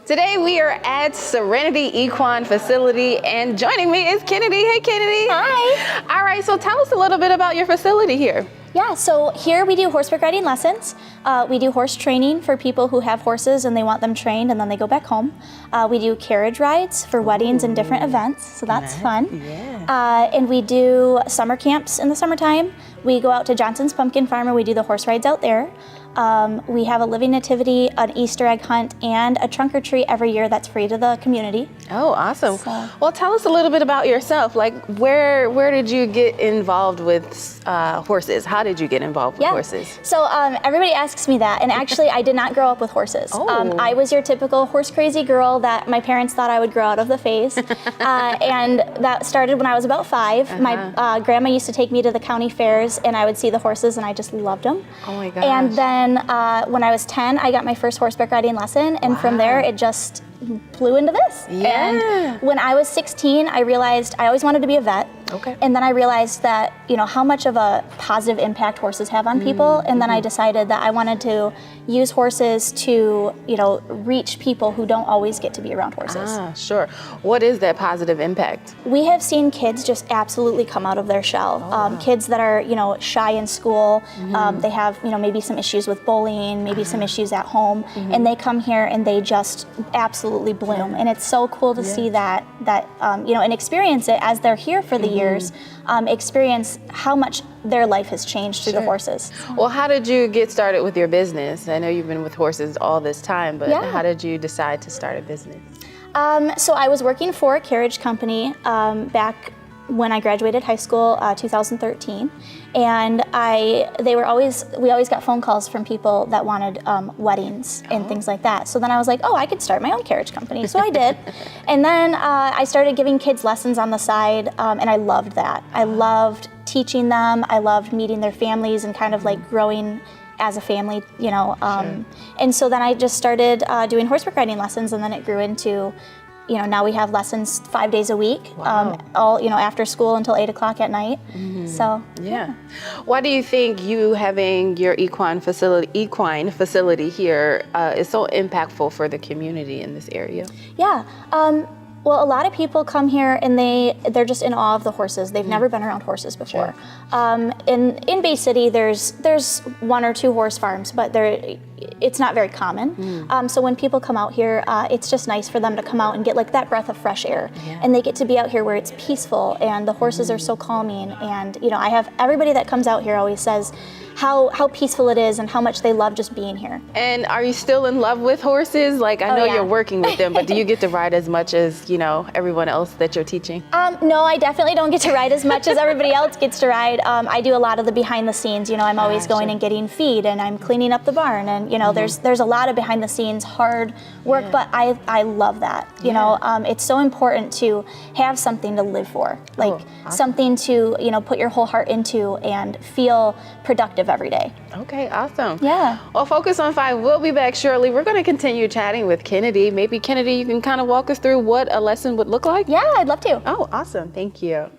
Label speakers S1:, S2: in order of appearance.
S1: Today we are at Serenity Equine Facility, and joining me is Kennedy. Hey, Kennedy.
S2: Hi.
S1: All right, so tell us a little bit about your facility here.
S2: Yeah, so here we do horseback riding lessons. We do horse training for people who have horses and they want them trained and then they go back home. We do carriage rides for weddings and different events, so that's fun.
S1: Yeah.
S2: And we do summer camps in the summertime. We go out to Johnson's Pumpkin Farm and we do the horse rides out there. We have a living nativity, an Easter egg hunt, and a trunk or treat every year that's free to the community.
S1: Oh, awesome.
S2: So-
S1: Well, tell us a little bit about yourself. Like, where did you get involved with horses? How did you get involved with horses?
S2: So everybody asks me that, and actually I did not grow up with horses.
S1: Oh.
S2: I was your typical horse crazy girl that my parents thought I would grow out of the phase. And that started when I was about 5. My grandma used to take me to the county fairs and I would see the horses and I just loved them.
S1: Oh my gosh.
S2: And then when I was 10, I got my first horseback riding lesson, and from there it just flew into this.
S1: Yeah.
S2: And when I was 16, I realized I always wanted to be a vet.
S1: Okay.
S2: And then I realized that, you know, how much of a positive impact horses have on people. And then I decided that I wanted to use horses to, you know, reach people who don't always get to be around horses.
S1: Ah, sure. What is that positive impact?
S2: We have seen kids just absolutely come out of their shell. Kids that are, you know, shy in school, they have, you know, maybe some issues with bullying, maybe some issues at home, and they come here and they just absolutely bloom. And it's so cool to see that, you know, and experience it as they're here for the years, experience how much their life has changed through the horses.
S1: Well, how did you get started with your business? I know you've been with horses all this time, but
S2: Yeah.
S1: how did you decide to start a business?
S2: So I was working for a carriage company back when I graduated high school, 2013, and we always got phone calls from people that wanted weddings and things like that. So then I was like, oh, I could start my own carriage company. So I did, and then I started giving kids lessons on the side, and I loved that. I loved teaching them. I loved meeting their families and kind of like growing as a family, you know. And so then I just started doing horseback riding lessons, and then it grew into, you know, now we have lessons 5 days a week, all, you know, after school until 8 o'clock at night. So
S1: Yeah. Why do you think you having your equine facility here is so impactful for the community in this area?
S2: yeah. Well, a lot of people come here and they're just in awe of the horses. They've never been around horses before. In Bay City, there's 1 or 2 horse farms, but it's not very common. So when people come out here, it's just nice for them to come out and get like that breath of fresh air. And they get to be out here where it's peaceful and the horses are so calming. And you know, I have everybody that comes out here always says how peaceful it is and how much they love just being here.
S1: And are you still in love with horses? Like, I know
S2: yeah.
S1: you're working with them, but do you get to ride as much as, you know, everyone else that you're teaching?
S2: No, I definitely don't get to ride as much as everybody else gets to ride. I do a lot of the behind the scenes. You know, I'm always going and getting feed, and I'm cleaning up the barn, and you know, there's a lot of behind the scenes hard work, but I love that. You know, it's so important to have something to live for, like something to, you know, put your whole heart into and feel productive every day.
S1: Okay, awesome.
S2: Yeah.
S1: Well, Focus on 5, we'll be back shortly. We're going to continue chatting with Kennedy. Maybe, Kennedy, you can kind of walk us through what a lesson would look like?
S2: Yeah, I'd love to.
S1: Oh, awesome. Thank you.